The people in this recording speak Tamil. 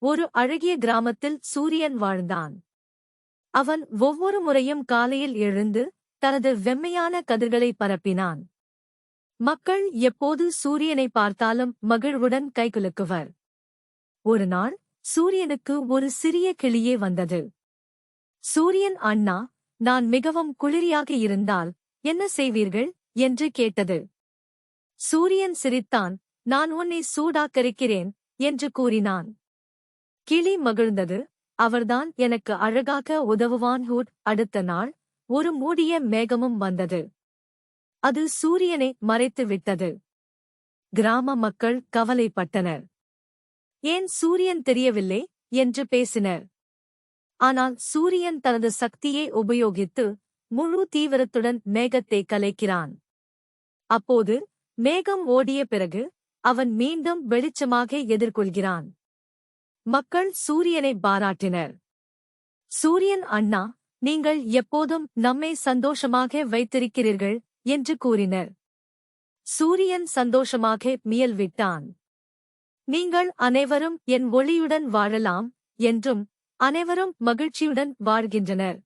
ஒரு அழகிய கிராமத்தில் சூரியன் வாழ்ந்தான். அவன் ஒவ்வொரு முறையும் காலையில் எழுந்து தனது வெம்மையான கதிர்களை பரப்பினான். மக்கள் எப்போது சூரியனை பார்த்தாலும் மகிழ்வுடன் கைகுலுக்குவர். ஒரு நாள் சூரியனுக்கு ஒரு சிறிய கிளியே வந்தது. சூரியன், அண்ணா, நான் மிகவும் குளிரியாக இருந்தால் என்ன செய்வீர்கள் என்று கேட்டது. சூரியன் சிரித்தான். நான் உன்னை சூடாக்கரிக்கிறேன் என்று கூறினான். கிளி மகிழ்ந்தது. அவர்தான் எனக்கு அழகாக உதவுவான். அடுத்த நாள் ஒரு மூடிய மேகமும் வந்தது. அது சூரியனை மறைத்து விட்டது. கிராம மக்கள் கவலைப்பட்டனர். ஏன் சூரியன் தெரியவில்லை என்று பேசினர். ஆனால் சூரியன் தனது சக்தியை உபயோகித்து முழு தீவிரத்துடன் மேகத்தை கலைக்கிறான். அப்போது மேகம் ஓடிய பிறகு அவன் மீண்டும் வெளிச்சமாக எதிர்கொள்கிறான். மக்கள் சூரியனை பாராட்டினர். சூரியன், அண்ணா, நீங்கள் எப்போதும் நம்மை சந்தோஷமாக வைத்திருக்கிறீர்கள் என்று கூறினர். சூரியன் சந்தோஷமாக மியல்விட்டான். நீங்கள் அனைவரும் என் ஒளியுடன் வாழலாம் என்றும் அனைவரும் மகிழ்ச்சியுடன் வாழ்கின்றனர்.